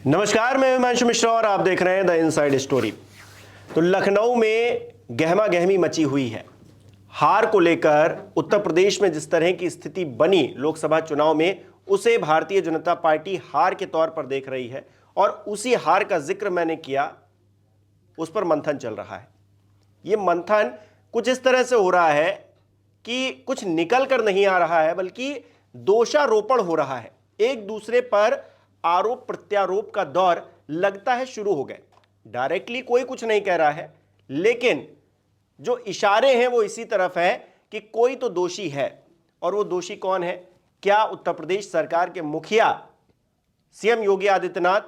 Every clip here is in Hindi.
नमस्कार, मैं हिमांशु मिश्रा और आप देख रहे हैं द इनसाइड स्टोरी। तो लखनऊ में गहमा गहमी मची हुई है। हार को लेकर उत्तर प्रदेश में जिस तरह की स्थिति बनी लोकसभा चुनाव में, उसे भारतीय जनता पार्टी हार के तौर पर देख रही है और उसी हार का जिक्र मैंने किया, उस पर मंथन चल रहा है। यह मंथन कुछ इस तरह से हो रहा है कि कुछ निकल कर नहीं आ रहा है, बल्कि दोषारोपण हो रहा है। एक दूसरे पर आरोप प्रत्यारोप का दौर लगता है शुरू हो गए। डायरेक्टली कोई कुछ नहीं कह रहा है, लेकिन जो इशारे हैं वो इसी तरफ है कि कोई तो दोषी है। और वो दोषी कौन है? क्या उत्तर प्रदेश सरकार के मुखिया सीएम योगी आदित्यनाथ,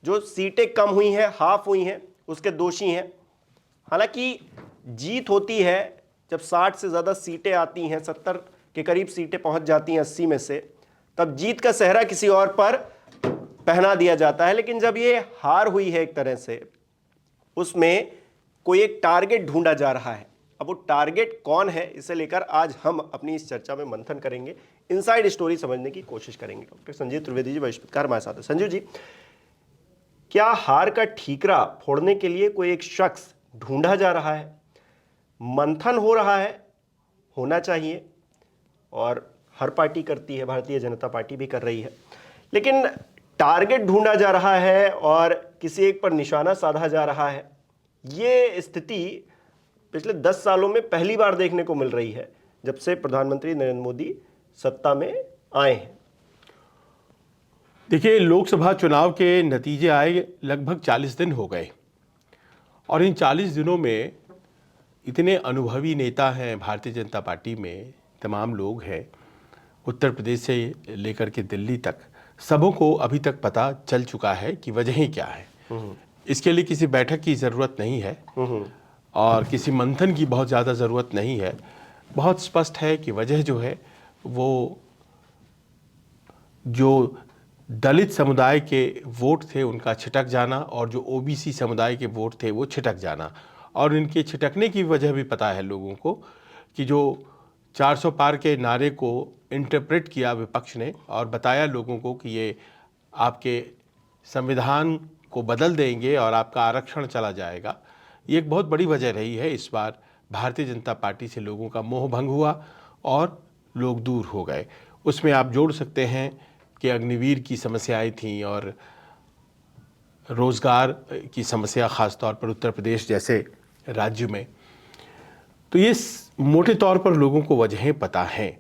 जो सीटें कम हुई हैं, हाफ हुई हैं, उसके दोषी हैं। हालांकि जीत होती है जब 60 से ज्यादा सीटें आती हैं, 70 के करीब सीटें पहुंच जाती हैं 80 में से, तब जीत का सेहरा किसी और पर पहना दिया जाता है। लेकिन जब ये हार हुई है एक तरह से, उसमें कोई एक टारगेट ढूंढा जा रहा है। अब वो टारगेट कौन है, इसे लेकर आज हम अपनी इस चर्चा में मंथन करेंगे, इनसाइड स्टोरी समझने की कोशिश करेंगे। डॉक्टर संजीव त्रिवेदी जी वरिष्ठकार हमारे साथ है। संजीव जी, क्या हार का ठीकरा फोड़ने के लिए कोई एक शख्स ढूंढा जा रहा है? मंथन हो रहा है, होना चाहिए, और हर पार्टी करती है, भारतीय जनता पार्टी भी कर रही है। लेकिन टारगेट ढूंढा जा रहा है और किसी एक पर निशाना साधा जा रहा है। ये स्थिति पिछले 10 सालों में पहली बार देखने को मिल रही है, जब से प्रधानमंत्री नरेंद्र मोदी सत्ता में आए हैं। देखिए, लोकसभा चुनाव के नतीजे आए लगभग 40 दिन हो गए, और इन 40 दिनों में इतने अनुभवी नेता हैं भारतीय जनता पार्टी में, तमाम लोग हैं, उत्तर प्रदेश से लेकर के दिल्ली तक, सबों को अभी तक पता चल चुका है कि वजहें क्या है। इसके लिए किसी बैठक की ज़रूरत नहीं है और किसी मंथन की बहुत ज़्यादा ज़रूरत नहीं है। बहुत स्पष्ट है कि वजह जो है वो जो दलित समुदाय के वोट थे उनका छिटक जाना, और जो ओबीसी समुदाय के वोट थे वो छिटक जाना। और इनके छिटकने की वजह भी पता है लोगों को कि जो 400 पार के नारे को इंटरप्रेट किया विपक्ष ने और बताया लोगों को कि ये आपके संविधान को बदल देंगे और आपका आरक्षण चला जाएगा, ये एक बहुत बड़ी वजह रही है। इस बार भारतीय जनता पार्टी से लोगों का मोह भंग हुआ और लोग दूर हो गए। उसमें आप जोड़ सकते हैं कि अग्निवीर की समस्याएं थीं और रोज़गार की समस्या, ख़ास तौर पर उत्तर प्रदेश जैसे राज्य में। तो ये मोटे तौर पर लोगों को वजहें पता हैं।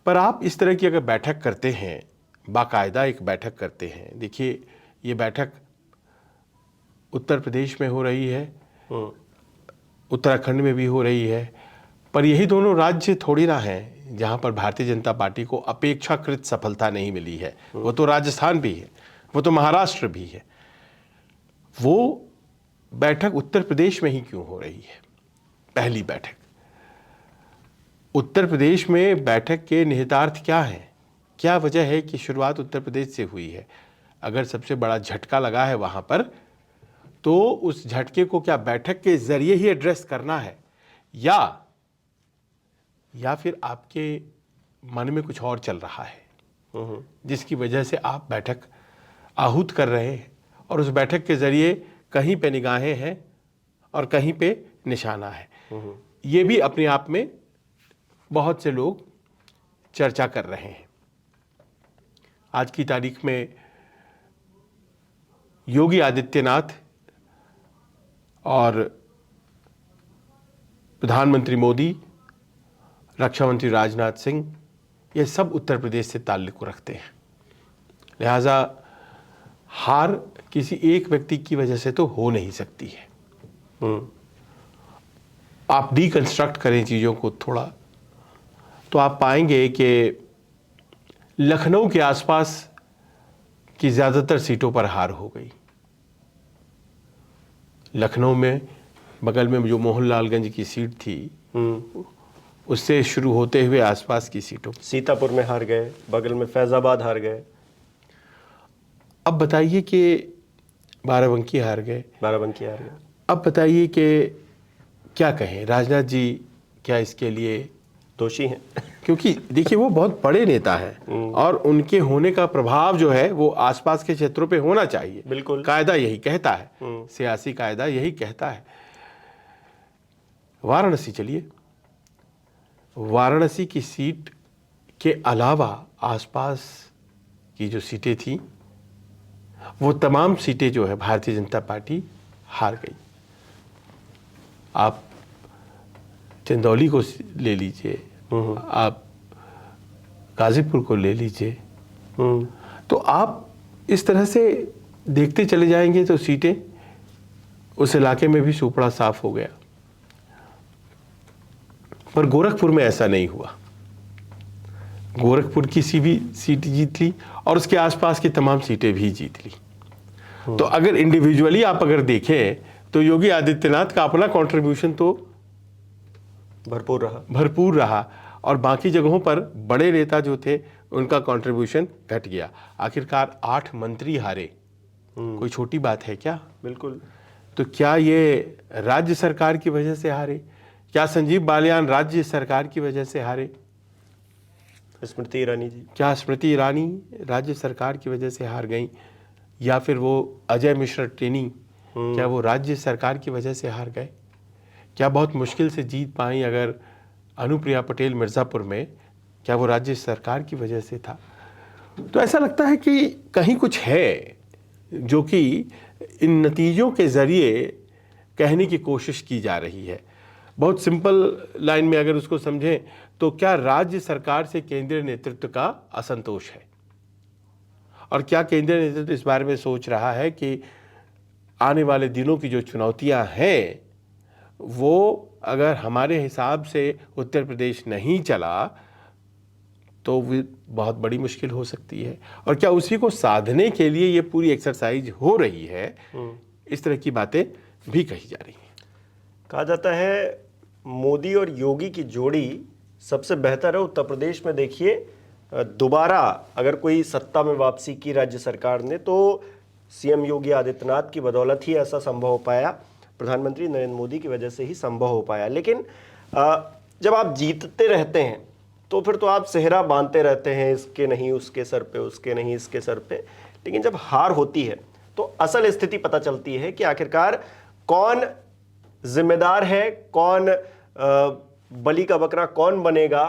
पर आप इस तरह की अगर बैठक करते हैं, बाकायदा एक बैठक करते हैं, देखिए ये बैठक उत्तर प्रदेश में हो रही है, उत्तराखंड में भी हो रही है, पर यही दोनों राज्य थोड़ी ना हैं जहाँ पर भारतीय जनता पार्टी को अपेक्षाकृत सफलता नहीं मिली है। वो तो राजस्थान भी है, वो तो महाराष्ट्र भी है। वो बैठक उत्तर प्रदेश में ही क्यों हो रही है? पहली बैठक उत्तर प्रदेश में, बैठक के निहितार्थ क्या हैं? क्या वजह है कि शुरुआत उत्तर प्रदेश से हुई है? अगर सबसे बड़ा झटका लगा है वहाँ पर, तो उस झटके को क्या बैठक के जरिए ही एड्रेस करना है, या फिर आपके मन में कुछ और चल रहा है जिसकी वजह से आप बैठक आहूत कर रहे हैं, और उस बैठक के जरिए कहीं पे निगाहें हैं और कहीं पे निशाना है? ये भी अपने आप में बहुत से लोग चर्चा कर रहे हैं। आज की तारीख में योगी आदित्यनाथ और प्रधानमंत्री मोदी, रक्षा मंत्री राजनाथ सिंह, ये सब उत्तर प्रदेश से ताल्लुक़ रखते हैं। लिहाजा हार किसी एक व्यक्ति की वजह से तो हो नहीं सकती है। आप डिकंस्ट्रक्ट करें चीज़ों को थोड़ा, तो आप पाएंगे कि लखनऊ के आसपास की ज़्यादातर सीटों पर हार हो गई। लखनऊ में बगल में जो मोहनलालगंज की सीट थी, उससे शुरू होते हुए आसपास की सीटों, सीतापुर में हार गए, बगल में फैजाबाद हार गए। अब बताइए कि बाराबंकी हार गए। अब बताइए कि क्या कहें, राजनाथ जी क्या इसके लिए दोषी हैं? क्योंकि देखिए वो बहुत बड़े नेता हैं और उनके होने का प्रभाव जो है वो आसपास के क्षेत्रों पे होना चाहिए। बिल्कुल। कायदा यही कहता है, सियासी कायदा यही कहता है। वाराणसी चलिए, वाराणसी की सीट के अलावा आसपास की जो सीटें थी वो तमाम सीटें जो है भारतीय जनता पार्टी हार गई। आप चंदौली को ले लीजिए, आप गाजीपुर को ले लीजिए, तो आप इस तरह से देखते चले जाएंगे तो सीटें उस इलाके में भी सुपड़ा साफ हो गया। पर गोरखपुर में ऐसा नहीं हुआ। गोरखपुर की भी सीट जीत ली और उसके आसपास की तमाम सीटें भी जीत ली। तो अगर इंडिविजुअली आप अगर देखें तो योगी आदित्यनाथ का अपना कंट्रीब्यूशन तो भरपूर रहा और बाकी जगहों पर बड़े नेता जो थे उनका कंट्रीब्यूशन घट गया। आखिरकार 8 मंत्री हारे, कोई छोटी बात है क्या? बिल्कुल। तो क्या ये राज्य सरकार की वजह से हारे? क्या संजीव बालियान राज्य सरकार की वजह से हारे? स्मृति ईरानी जी, क्या स्मृति ईरानी राज्य सरकार की वजह से हार गई? या फिर वो अजय मिश्रा टेनी, क्या वो राज्य सरकार की वजह से हार गए? क्या बहुत मुश्किल से जीत पाई अगर अनुप्रिया पटेल मिर्ज़ापुर में, क्या वो राज्य सरकार की वजह से था? तो ऐसा लगता है कि कहीं कुछ है जो कि इन नतीजों के ज़रिए कहने की कोशिश की जा रही है। बहुत सिंपल लाइन में अगर उसको समझें तो क्या राज्य सरकार से केंद्रीय नेतृत्व का असंतोष है? और क्या केंद्रीय नेतृत्व इस बारे में सोच रहा है कि आने वाले दिनों की जो चुनौतियां हैं वो अगर हमारे हिसाब से उत्तर प्रदेश नहीं चला तो वो बहुत बड़ी मुश्किल हो सकती है? और क्या उसी को साधने के लिए ये पूरी एक्सरसाइज हो रही है? इस तरह की बातें भी कही जा रही हैं। कहा जाता है मोदी और योगी की जोड़ी सबसे बेहतर है उत्तर प्रदेश में। देखिए, दोबारा अगर कोई सत्ता में वापसी की राज्य सरकार ने तो सीएम योगी आदित्यनाथ की बदौलत ही ऐसा संभव हो पाया, प्रधानमंत्री नरेंद्र मोदी की वजह से ही संभव हो पाया। लेकिन जब आप जीतते रहते हैं तो फिर तो आप सेहरा बांधते रहते हैं, इसके नहीं उसके सर पे, उसके नहीं इसके सर पे। लेकिन जब हार होती है तो असल स्थिति पता चलती है कि आखिरकार कौन जिम्मेदार है, कौन बलि का बकरा कौन बनेगा,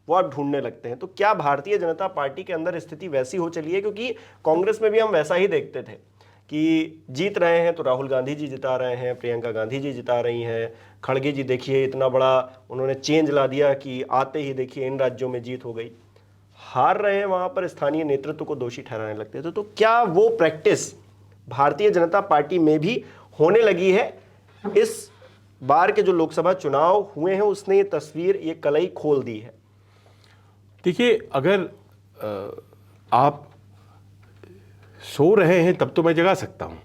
वो आप ढूंढने लगते हैं। तो क्या भारतीय जनता पार्टी के अंदर स्थिति वैसी हो चली है? क्योंकि कांग्रेस में भी हम वैसा ही देखते थे कि जीत रहे हैं तो राहुल गांधी जी जिता रहे हैं, प्रियंका गांधी जी जिता रही हैं, खड़गे जी देखिए इतना बड़ा उन्होंने चेंज ला दिया कि आते ही देखिए इन राज्यों में जीत हो गई। हार रहे हैं वहां पर स्थानीय नेतृत्व को दोषी ठहराने लगते थे। तो क्या वो प्रैक्टिस भारतीय जनता पार्टी में भी होने लगी है? इस बार के जो लोकसभा चुनाव हुए हैं उसने ये तस्वीर, ये कलई खोल दी है। देखिए, अगर आप सो रहे हैं तब तो मैं जगा सकता हूं,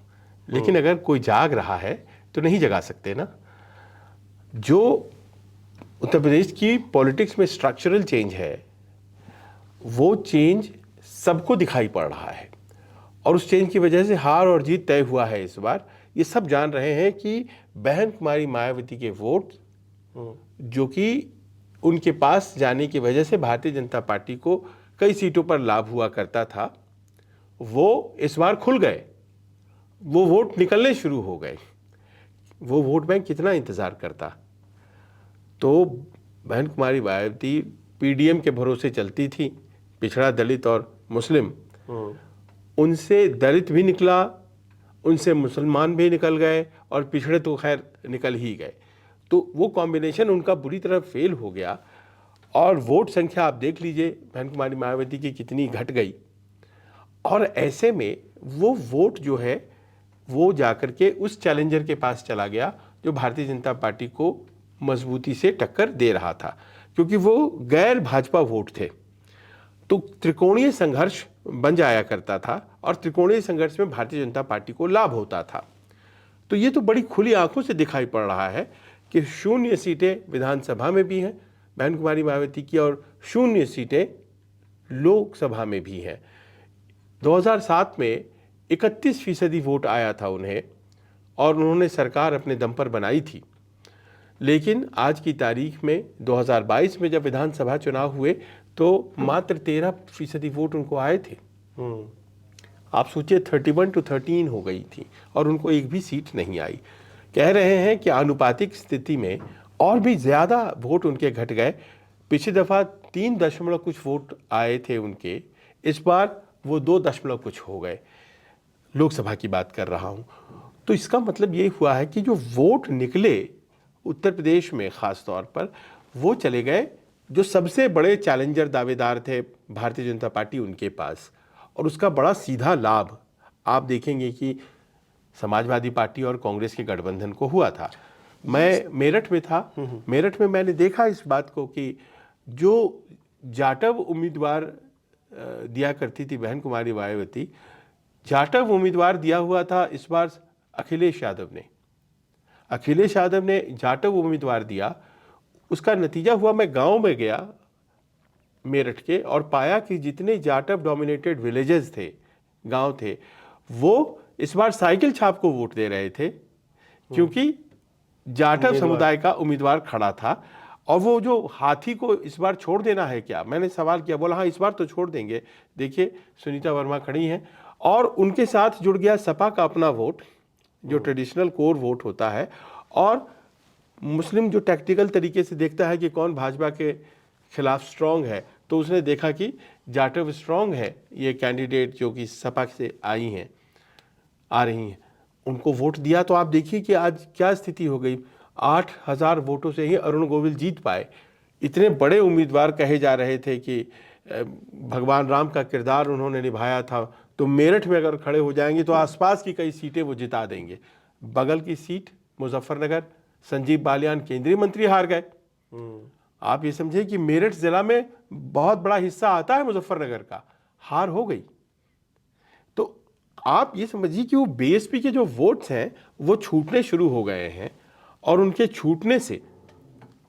लेकिन अगर कोई जाग रहा है तो नहीं जगा सकते ना। जो उत्तर प्रदेश की पॉलिटिक्स में स्ट्रक्चरल चेंज है वो चेंज सबको दिखाई पड़ रहा है और उस चेंज की वजह से हार और जीत तय हुआ है। इस बार ये सब जान रहे हैं कि बहन कुमारी मायावती के वोट जो कि उनके पास जाने की वजह से भारतीय जनता पार्टी को कई सीटों पर लाभ हुआ करता था, वो इस बार खुल गए, वो वोट निकलने शुरू हो गए। वो वोट बैंक कितना इंतज़ार करता? तो बहन कुमारी मायावती पीडीएम के भरोसे चलती थी, पिछड़ा दलित और मुस्लिम, उनसे दलित भी निकला, उनसे मुसलमान भी निकल गए और पिछड़े तो खैर निकल ही गए। तो वो कॉम्बिनेशन उनका बुरी तरह फेल हो गया और वोट संख्या आप देख लीजिए बहन कुमारी मायावती की कितनी घट गई। और ऐसे में वो वोट जो है वो जाकर के उस चैलेंजर के पास चला गया जो भारतीय जनता पार्टी को मजबूती से टक्कर दे रहा था, क्योंकि वो गैर भाजपा वोट थे। तो त्रिकोणीय संघर्ष बन जाया करता था और त्रिकोणीय संघर्ष में भारतीय जनता पार्टी को लाभ होता था। तो ये तो बड़ी खुली आंखों से दिखाई पड़ रहा है कि 0 सीटें विधानसभा में भी हैं बहन कुमारी मायावती की और 0 सीटें लोकसभा में भी हैं। 2007 में 31% वोट आया था उन्हें और उन्होंने सरकार अपने दम पर बनाई थी। लेकिन आज की तारीख में 2022 में जब विधानसभा चुनाव हुए तो मात्र 13% वोट उनको आए थे। आप सोचिए 31 to 13 हो गई थी और उनको एक भी सीट नहीं आई। कह रहे हैं कि आनुपातिक स्थिति में और भी ज़्यादा वोट उनके घट गए। पिछली दफ़ा 3 दशमलव कुछ वोट आए थे उनके, इस बार वो 2 दशमलव कुछ हो गए। लोकसभा की बात कर रहा हूँ। तो इसका मतलब ये हुआ है कि जो वोट निकले उत्तर प्रदेश में ख़ास तौर पर, वो चले गए जो सबसे बड़े चैलेंजर दावेदार थे भारतीय जनता पार्टी उनके पास, और उसका बड़ा सीधा लाभ आप देखेंगे कि समाजवादी पार्टी और कांग्रेस के गठबंधन को हुआ था। मैं मेरठ में था, मेरठ में मैंने देखा इस बात को कि जो जाटव उम्मीदवार दिया करती थी बहन कुमारी मायावती, जाटव उम्मीदवार दिया हुआ था इस बार अखिलेश यादव ने। अखिलेश यादव ने जाटव उम्मीदवार दिया। उसका नतीजा हुआ, मैं गांव में गया मेरठ के और पाया कि जितने जाटव डोमिनेटेड विलेजेस थे, गांव थे, वो इस बार साइकिल छाप को वोट दे रहे थे क्योंकि जाटव समुदाय का उम्मीदवार खड़ा था। और वो जो हाथी को इस बार छोड़ देना है क्या, मैंने सवाल किया, बोला हाँ इस बार तो छोड़ देंगे। देखिए सुनीता वर्मा खड़ी हैं और उनके साथ जुड़ गया सपा का अपना वोट जो ट्रेडिशनल कोर वोट होता है, और मुस्लिम जो टैक्टिकल तरीके से देखता है कि कौन भाजपा के खिलाफ स्ट्रांग है, तो उसने देखा कि जाटव स्ट्रांग है, ये कैंडिडेट जो कि सपा से आ रही हैं, उनको वोट दिया। तो आप देखिए कि आज क्या स्थिति हो गई। 8,000 वोटों से ही अरुण गोविल जीत पाए। इतने बड़े उम्मीदवार कहे जा रहे थे कि भगवान राम का किरदार उन्होंने निभाया था, तो मेरठ में अगर खड़े हो जाएंगे तो आसपास की कई सीटें वो जिता देंगे। बगल की सीट मुजफ्फरनगर, संजीव बालियान केंद्रीय मंत्री हार गए। आप ये समझे कि मेरठ जिला में बहुत बड़ा हिस्सा आता है मुजफ्फरनगर का, हार हो गई। तो आप ये समझिए कि वो बीएसपी के जो वोट्स हैं वो छूटने शुरू हो गए हैं, और उनके छूटने से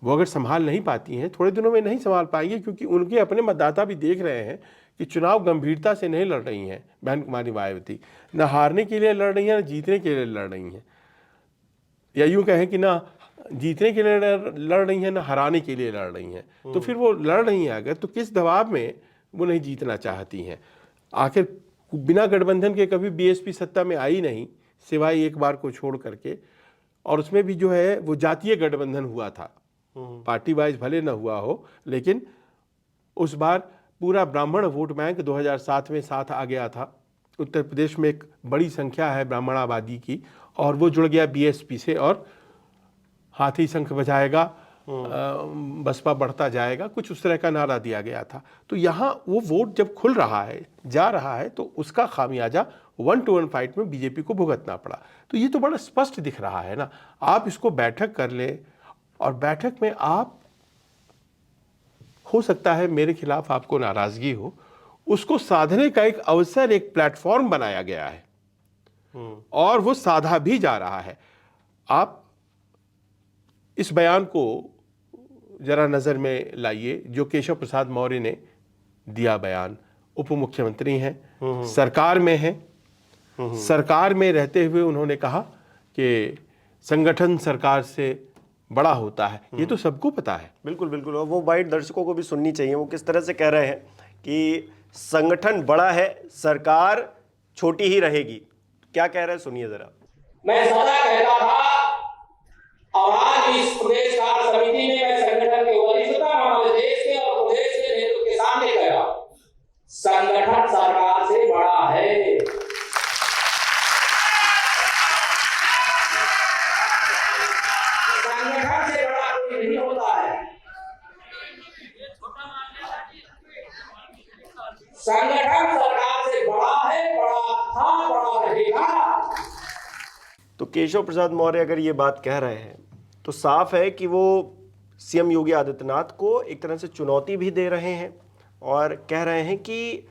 वो अगर संभाल नहीं पाती हैं, थोड़े दिनों में नहीं संभाल पाएंगे, क्योंकि उनके अपने मतदाता भी देख रहे हैं कि चुनाव गंभीरता से नहीं लड़ रही हैं बहन कुमारी मायावती। न हारने के लिए लड़ रही हैं, न जीतने के लिए लड़ रही हैं, या यूँ कहें कि ना जीतने के लिए लड़ रही हैं, न हराने के लिए लड़ रही हैं। तो फिर वो लड़ रही हैं अगर, तो किस दबाव में वो नहीं जीतना चाहती हैं। आखिर बिना गठबंधन के कभी बीएसपी सत्ता में आई नहीं, सिवाय एक बार को छोड़ करके, और उसमें भी जो है वो जातीय गठबंधन हुआ था, पार्टी वाइज भले न हुआ हो, लेकिन उस बार पूरा ब्राह्मण वोट बैंक 2007 में साथ आ गया था। उत्तर प्रदेश में एक बड़ी संख्या है ब्राह्मण आबादी की, और वो जुड़ गया बीएसपी से, और हाथी शंख बजाएगा बसपा बढ़ता जाएगा, कुछ उस तरह का नारा दिया गया था। तो यहाँ वो वोट जब खुल रहा है, जा रहा है, तो उसका खामियाजा 1-to-1 फाइट में बीजेपी को भुगतना पड़ा। तो ये तो बड़ा स्पष्ट दिख रहा है ना। आप इसको बैठक कर ले, और बैठक में आप, हो सकता है मेरे खिलाफ आपको नाराजगी हो, उसको साधने का एक अवसर, एक प्लेटफॉर्म बनाया गया है, और वो साधा भी जा रहा है। आप इस बयान को जरा नजर में लाइए जो केशव प्रसाद मौर्य ने दिया बयान। उप मुख्यमंत्री हैं, सरकार में हैं, सरकार में रहते हुए उन्होंने कहा कि संगठन सरकार से बड़ा होता है। ये तो सबको पता है। बिल्कुल बिल्कुल, और वो बाइट दर्शकों को भी सुननी चाहिए। वो किस तरह से कह रहे हैं कि संगठन बड़ा है, सरकार छोटी ही रहेगी। क्या कह रहे हैं, सुनिए जरा। मैं सदा कहता था, और आज इस प्रदेश कार्य समिति में मैं संगठन के वरिष्ठता हमारे देश के और प्रदेश के नेतृत्व के सामने कह रहा, संगठन सरकार से बड़ा है। संगठन से बड़ा कोई नहीं होता है। संगठन सरकार से बड़ा है, बड़ा था, बड़ा रहेगा। तो केशव प्रसाद मौर्य अगर ये बात कह रहे हैं तो साफ है कि वो सीएम योगी आदित्यनाथ को एक तरह से चुनौती भी दे रहे हैं, और कह रहे हैं कि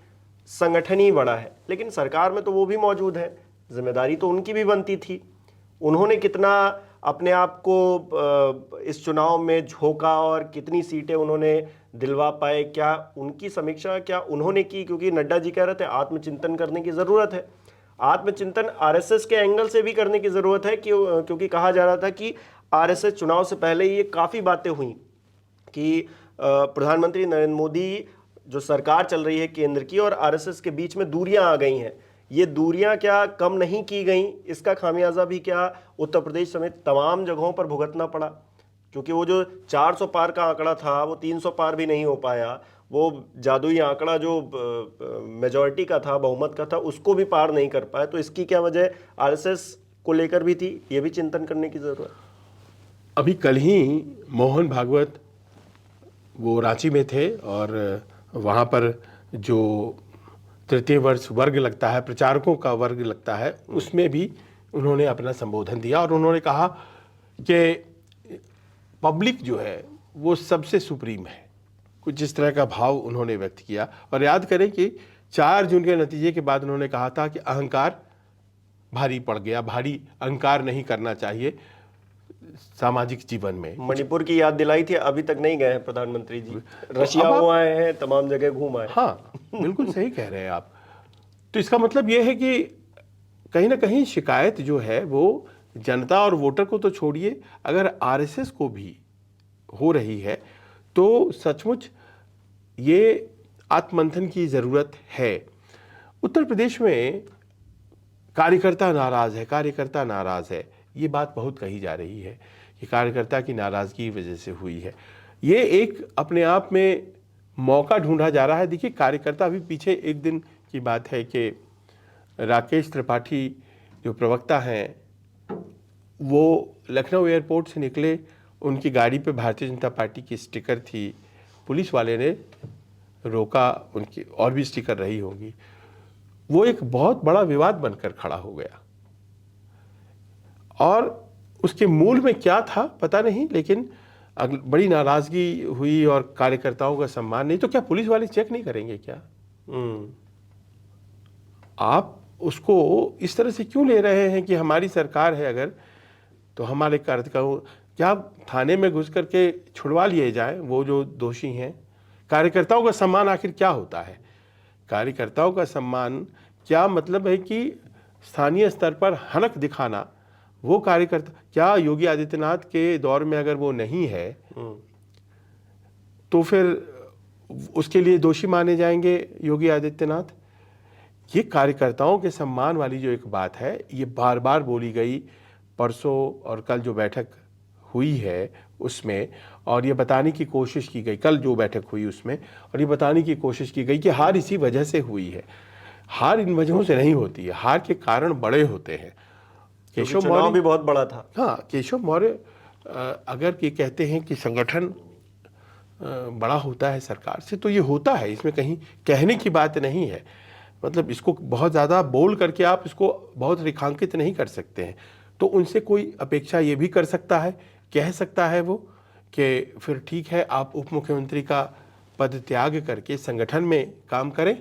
संगठन ही बड़ा है। लेकिन सरकार में तो वो भी मौजूद है, जिम्मेदारी तो उनकी भी बनती थी। उन्होंने कितना अपने आप को इस चुनाव में झोंका और कितनी सीटें उन्होंने दिलवा पाए, क्या उनकी समीक्षा क्या उन्होंने की? क्योंकि नड्डा जी कह रहे थे आत्मचिंतन करने की ज़रूरत है। आत्मचिंतन आरएसएस के एंगल से भी करने की ज़रूरत है, क्योंकि कहा जा रहा था कि आरएसएस चुनाव से पहले ये काफ़ी बातें हुई कि प्रधानमंत्री नरेंद्र मोदी जो सरकार चल रही है केंद्र की और आरएसएस के बीच में दूरियां आ गई हैं। ये दूरियां क्या कम नहीं की गई, इसका खामियाजा भी क्या उत्तर प्रदेश समेत तमाम जगहों पर भुगतना पड़ा? क्योंकि वो जो 400 पार का आंकड़ा था वो 300 पार भी नहीं हो पाया। वो जादुई आंकड़ा जो मेजॉरिटी का था, बहुमत का था, उसको भी पार नहीं कर पाया। तो इसकी क्या वजह आरएसएस को लेकर भी थी? ये भी चिंतन करने की जरूरत है। अभी कल ही मोहन भागवत वो रांची में थे और वहाँ पर जो तृतीय वर्ष वर्ग लगता है, प्रचारकों का वर्ग लगता है, उसमें भी उन्होंने अपना संबोधन दिया और उन्होंने कहा कि पब्लिक जो है वो सबसे सुप्रीम है। कुछ इस तरह का भाव उन्होंने व्यक्त किया। और याद करें कि 4 जून के नतीजे के बाद उन्होंने कहा था कि अहंकार भारी पड़ गया, भारी अहंकार नहीं करना चाहिए सामाजिक जीवन में। मणिपुर की याद दिलाई थी, अभी तक नहीं गए हैं प्रधानमंत्री जी। रशिया हो आए हैं, तमाम जगह घूम आए। हाँ, बिल्कुल सही कह रहे हैं आप। तो इसका मतलब यह है कि कहीं ना कहीं शिकायत जो है वो जनता और वोटर को तो छोड़िए, अगर आरएसएस को भी हो रही है तो सचमुच ये आत्ममंथन की ज़रूरत है। उत्तर प्रदेश में कार्यकर्ता नाराज़ है, कार्यकर्ता नाराज़ है, ये बात बहुत कही जा रही है कि कार्यकर्ता की नाराज़गी की वजह से हुई है। ये एक अपने आप में मौका ढूंढा जा रहा है। देखिए, कार्यकर्ता अभी पीछे एक दिन की बात है कि राकेश त्रिपाठी जो प्रवक्ता हैं वो लखनऊ एयरपोर्ट से निकले, उनकी गाड़ी पे भारतीय जनता पार्टी की स्टिकर थी, पुलिस वाले ने रोका, उनकी और भी स्टिकर रही होगी, वो एक बहुत बड़ा विवाद बनकर खड़ा हो गया। और उसके मूल में क्या था पता नहीं, लेकिन बड़ी नाराज़गी हुई और कार्यकर्ताओं का सम्मान नहीं। तो क्या पुलिस वाले चेक नहीं करेंगे क्या? आप उसको इस तरह से क्यों ले रहे हैं कि हमारी सरकार है अगर, तो हमारे कार्यकर्ताओं क्या थाने में घुस करके छुड़वा लिए जाएं वो जो दोषी हैं? कार्यकर्ताओं का सम्मान आखिर क्या होता है? कार्यकर्ताओं का सम्मान क्या मतलब है कि स्थानीय स्तर पर हनक दिखाना, वो कार्यकर्ता क्या योगी आदित्यनाथ के दौर में अगर वो नहीं है तो फिर उसके लिए दोषी माने जाएंगे योगी आदित्यनाथ? ये कार्यकर्ताओं के सम्मान वाली जो एक बात है, ये बार बार बोली गई। परसों और कल जो बैठक हुई है उसमें, और ये बताने की कोशिश की गई, कल जो बैठक हुई उसमें, और ये बताने की कोशिश की गई कि हार इसी वजह से हुई है। हार इन वजहों से नहीं होती है, हार के कारण बड़े होते हैं। केशव मौर्य भी बहुत बड़ा था। हाँ, केशव मौर्य अगर ये कहते हैं कि संगठन बड़ा होता है सरकार से, तो ये होता है, इसमें कहीं कहने की बात नहीं है। मतलब इसको बहुत ज़्यादा बोल करके आप इसको बहुत रेखांकित नहीं कर सकते हैं। तो उनसे कोई अपेक्षा ये भी कर सकता है, कह सकता है वो कि फिर ठीक है, आप उप मुख्यमंत्री का पद त्याग करके संगठन में काम करें,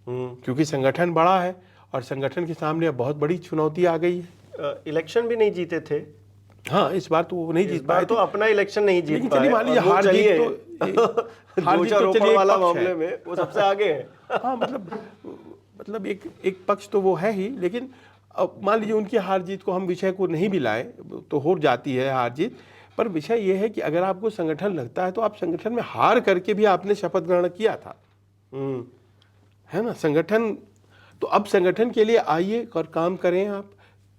क्योंकि संगठन बड़ा है और संगठन के सामने अब बहुत बड़ी चुनौती आ गई है। इलेक्शन भी नहीं जीते थे। हाँ, इस बार तो वो नहीं जीत पाए, तो अपना इलेक्शन नहीं जीत पाए। मान लीजिए हार जीत तो चलिए वाला मामले में वो सबसे आगे है। हाँ, मतलब एक पक्ष तो वो है ही, लेकिन अब मान लीजिए उनकी हार जीत को हम विषय को नहीं भी लाएं तो हो जाती है हार जीत। पर विषय ये है कि अगर आपको संगठन लगता है तो आप संगठन में हार करके भी आपने शपथ ग्रहण किया था, है ना? संगठन तो अब संगठन के लिए आइए और काम करें आप।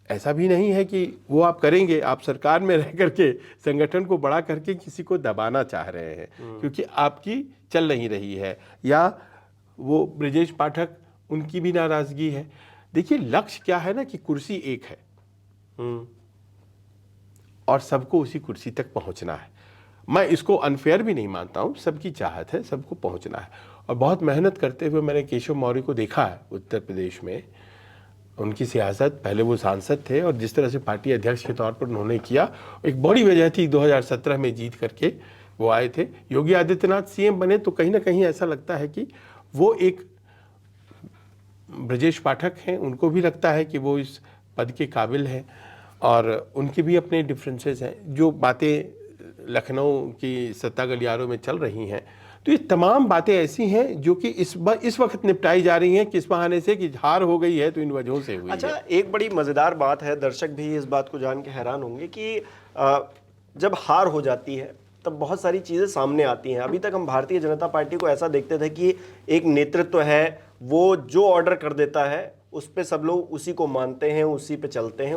ऐसा भी नहीं है कि वो आप करेंगे, आप सरकार में रह करके संगठन को बड़ा करके किसी को दबाना चाह रहे हैं क्योंकि आपकी चल नहीं रही है, या वो ब्रजेश पाठक, उनकी भी नाराजगी है। देखिए, लक्ष्य क्या है ना कि कुर्सी एक है और सबको उसी कुर्सी तक पहुंचना है। मैं इसको अनफेयर भी नहीं मानता हूं, सबकी चाहत है, सबको पहुंचना है। और बहुत मेहनत करते हुए मैंने केशव मौर्य को देखा है उत्तर प्रदेश में। उनकी सियासत, पहले वो सांसद थे और जिस तरह से पार्टी अध्यक्ष के तौर पर उन्होंने किया, एक बड़ी वजह थी 2017 में जीत करके वो आए थे। योगी आदित्यनाथ सीएम बने तो कहीं ना कहीं ऐसा लगता है कि वो एक ब्रजेश पाठक हैं, उनको भी लगता है कि वो इस पद के काबिल हैं और उनके भी अपने डिफरेंसेस हैं। जो बातें लखनऊ की सत्ता गलियारों में चल रही हैं, तो ये तमाम बातें ऐसी हैं जो कि इस वक्त निपटाई जा रही हैं, किस बहाने से कि हार हो गई है तो इन वजहों से हुई है। अच्छा, एक बड़ी मज़ेदार बात है, दर्शक भी इस बात को जान के हैरान होंगे कि जब हार हो जाती है तब बहुत सारी चीज़ें सामने आती हैं। अभी तक हम भारतीय जनता पार्टी को ऐसा देखते थे कि एक नेतृत्व है, वो जो ऑर्डर कर देता है उस पे सब लोग उसी को मानते हैं, उसी पे चलते हैं,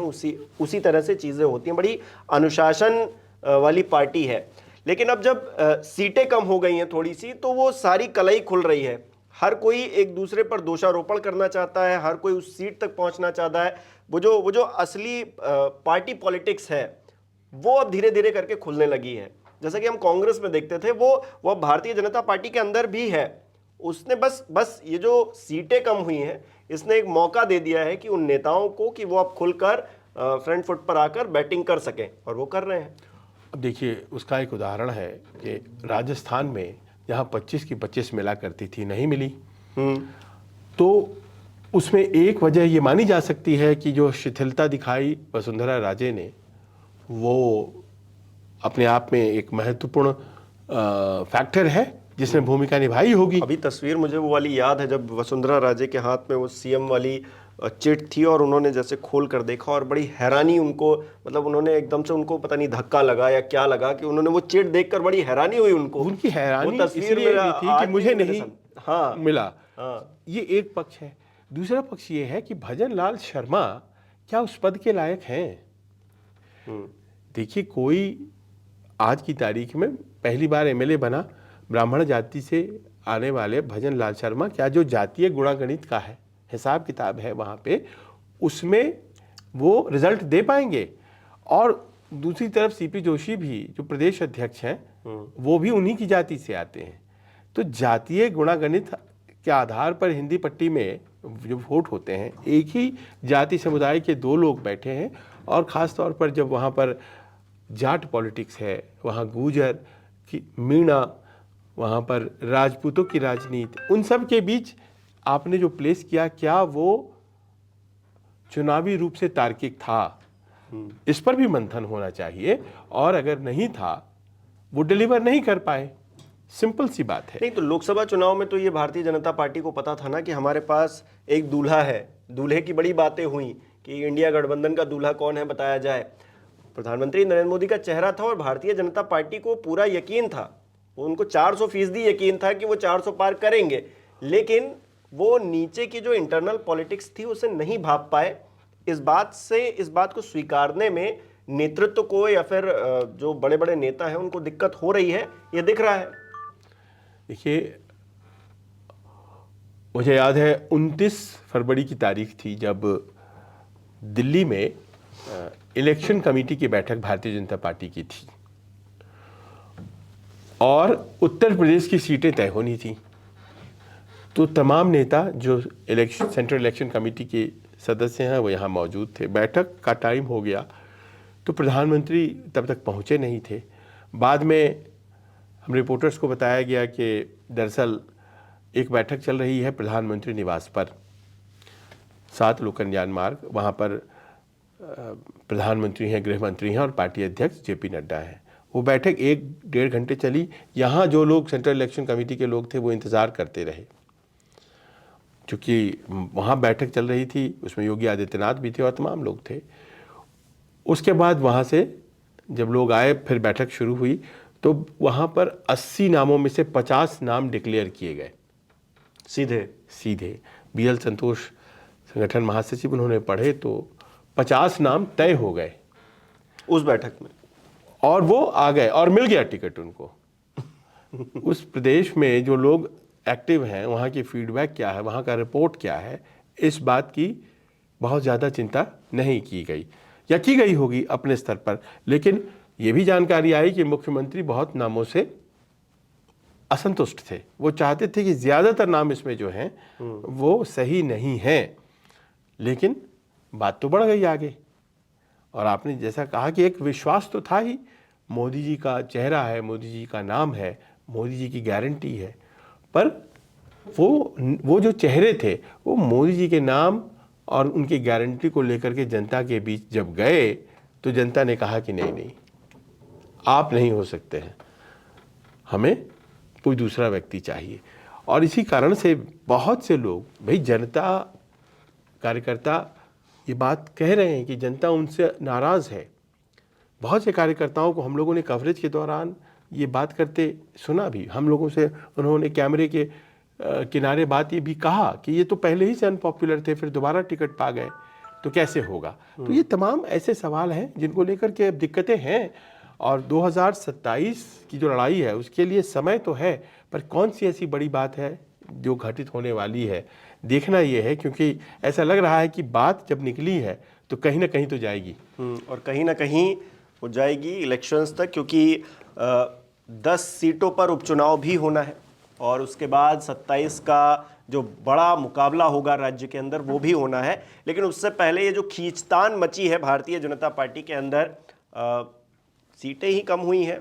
उसी तरह से चीज़ें होती हैं। बड़ी अनुशासन वाली पार्टी है। लेकिन अब जब सीटें कम हो गई हैं थोड़ी सी, तो वो सारी कलई खुल रही है। हर कोई एक दूसरे पर दोषारोपण करना चाहता है, हर कोई उस सीट तक पहुंचना चाहता है। वो जो असली पार्टी पॉलिटिक्स है वो अब धीरे धीरे करके खुलने लगी है। जैसा कि हम कांग्रेस में देखते थे, वो भारतीय जनता पार्टी के अंदर भी है। उसने बस ये जो सीटें कम हुई हैं, इसने एक मौका दे दिया है कि उन नेताओं को कि वो अब खुलकर फ्रंट फुट पर आकर बैटिंग कर सकें, और वो कर रहे हैं। अब देखिए, उसका एक उदाहरण है कि राजस्थान में जहाँ 25 की 25 मिला करती थी, नहीं मिली। तो उसमें एक वजह ये मानी जा सकती है कि जो शिथिलता दिखाई वसुंधरा राजे ने, वो अपने आप में एक महत्वपूर्ण फैक्टर है जिसने भूमिका निभाई होगी। अभी तस्वीर मुझे वो वाली याद है जब वसुंधरा राजे के हाथ में वो सीएम वाली चिट थी, और उन्होंने जैसे खोल कर देखा और बड़ी हैरानी उनको, मतलब उन्होंने एकदम से, उनको पता नहीं धक्का लगा या क्या लगा कि उन्होंने वो चिट देखकर बड़ी हैरानी हुई उनको। उनकी हैरानी तस्वीर इसलिए भी थी कि मुझे नहीं मिला। ये एक पक्ष है। दूसरा पक्ष ये है कि भजन लाल शर्मा क्या उस पद के लायक हैं? देखिए, कोई आज की तारीख में पहली बार एमएलए बना, ब्राह्मण जाति से आने वाले भजन लाल शर्मा, क्या जो जातीय गुणागणित का है हिसाब किताब है वहाँ पे, उसमें वो रिजल्ट दे पाएंगे? और दूसरी तरफ सीपी जोशी भी जो प्रदेश अध्यक्ष हैं, वो भी उन्हीं की जाति से आते हैं। तो जातीय गुणागणित के आधार पर हिंदी पट्टी में जो वोट होते हैं, एक ही जाति समुदाय के दो लोग बैठे हैं, और ख़ास तौर पर जब वहाँ पर जाट पॉलिटिक्स है, वहाँ गुर्जर की मीणा, वहाँ पर राजपूतों की राजनीति, उन सब के बीच आपने जो प्लेस किया, क्या वो चुनावी रूप से तार्किक था? इस पर भी मंथन होना चाहिए। और अगर नहीं था, वो डिलीवर नहीं कर पाए, सिंपल सी बात है। नहीं तो लोकसभा चुनाव में तो ये भारतीय जनता पार्टी को पता था ना कि हमारे पास एक दूल्हा है। दूल्हे की बड़ी बातें हुई कि इंडिया गठबंधन का दूल्हा कौन है बताया जाए। प्रधानमंत्री नरेंद्र मोदी का चेहरा था और भारतीय जनता पार्टी को पूरा यकीन था, उनको 400% यकीन था कि वो 400 पार करेंगे। लेकिन वो नीचे की जो इंटरनल पॉलिटिक्स थी उसे नहीं भाप पाए। इस बात को स्वीकारने में नेतृत्व को या फिर जो बड़े बड़े नेता हैं उनको दिक्कत हो रही है, ये दिख रहा है। देखिए, मुझे याद है 29 फरवरी की तारीख थी जब दिल्ली में इलेक्शन कमेटी की बैठक भारतीय जनता पार्टी की थी, और उत्तर प्रदेश की सीटें तय होनी थी। तो तमाम नेता जो सेंट्रल इलेक्शन कमेटी के सदस्य हैं वो यहाँ मौजूद थे। बैठक का टाइम हो गया तो प्रधानमंत्री तब तक पहुँचे नहीं थे। बाद में हम रिपोर्टर्स को बताया गया कि दरअसल एक बैठक चल रही है प्रधानमंत्री निवास पर, 7 लोक कल्याण मार्ग, वहाँ पर प्रधानमंत्री हैं, गृह मंत्री हैं और पार्टी अध्यक्ष जेपी नड्डा हैं। वो बैठक 1-1.5 घंटे चली। यहाँ जो लोग सेंट्रल इलेक्शन कमेटी के लोग थे वो इंतज़ार करते रहे, क्योंकि वहाँ बैठक चल रही थी, उसमें योगी आदित्यनाथ भी थे और तमाम लोग थे। उसके बाद वहाँ से जब लोग आए, फिर बैठक शुरू हुई, तो वहाँ पर 80 नामों में से 50 नाम डिक्लेयर किए गए सीधे। बीएल संतोष संगठन महासचिव, उन्होंने पढ़े तो 50 नाम तय हो गए उस बैठक में, और वो आ गए और मिल गया टिकट उनको। उस प्रदेश में जो लोग एक्टिव हैं, वहाँ की फीडबैक क्या है, वहाँ का रिपोर्ट क्या है, इस बात की बहुत ज़्यादा चिंता नहीं की गई, या की गई होगी अपने स्तर पर। लेकिन ये भी जानकारी आई कि मुख्यमंत्री बहुत नामों से असंतुष्ट थे। वो चाहते थे कि ज़्यादातर नाम इसमें जो हैं वो सही नहीं हैं। लेकिन बात तो बढ़ गई आगे, और आपने जैसा कहा कि एक विश्वास तो था ही, मोदी जी का चेहरा है, मोदी जी का नाम है, मोदी जी की गारंटी है। पर वो जो चेहरे थे, वो मोदी जी के नाम और उनकी गारंटी को लेकर के जनता के बीच जब गए, तो जनता ने कहा कि नहीं, आप नहीं हो सकते हैं, हमें कोई दूसरा व्यक्ति चाहिए। और इसी कारण से बहुत से लोग, भाई जनता, कार्यकर्ता ये बात कह रहे हैं कि जनता उनसे नाराज़ है, बहुत से कार्यकर्ताओं को हम लोगों ने कवरेज के दौरान ये बात करते सुना भी, हम लोगों से उन्होंने कैमरे के किनारे बात ये भी कहा कि ये तो पहले ही से अनपॉपुलर थे, फिर दोबारा टिकट पा गए तो कैसे होगा। तो ये तमाम ऐसे सवाल हैं जिनको लेकर के अब दिक्कतें हैं, और 2027 की जो लड़ाई है उसके लिए समय तो है, पर कौन सी ऐसी बड़ी बात है जो घटित होने वाली है, देखना ये है, क्योंकि ऐसा लग रहा है कि बात जब निकली है तो कहीं ना कहीं तो जाएगी। और कहीं ना कहीं वो जाएगी इलेक्शंस तक, क्योंकि 10 सीटों पर उपचुनाव भी होना है और उसके बाद 27 का जो बड़ा मुकाबला होगा राज्य के अंदर वो भी होना है। लेकिन उससे पहले ये जो खींचतान मची है भारतीय जनता पार्टी के अंदर, सीटें ही कम हुई हैं,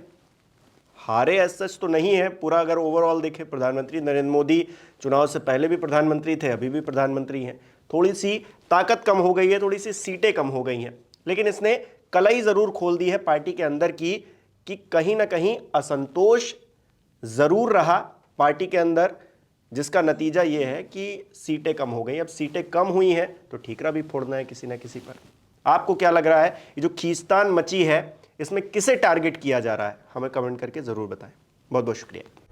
हारे एज सच तो नहीं है पूरा। अगर ओवरऑल देखें, प्रधानमंत्री नरेंद्र मोदी चुनाव से पहले भी प्रधानमंत्री थे, अभी भी प्रधानमंत्री हैं। थोड़ी सी ताकत कम हो गई है, थोड़ी सी सीटें कम हो गई हैं, लेकिन इसने कलई ज़रूर खोल दी है पार्टी के अंदर की कि कहीं ना कहीं असंतोष ज़रूर रहा पार्टी के अंदर, जिसका नतीजा ये है कि सीटें कम हो गई। अब सीटें कम हुई हैं तो ठीकरा भी फोड़ना है किसी ना किसी पर। आपको क्या लग रहा है, ये जो खींचतान मची है इसमें किसे टारगेट किया जा रहा है? हमें कमेंट करके ज़रूर बताएं। बहुत बहुत शुक्रिया।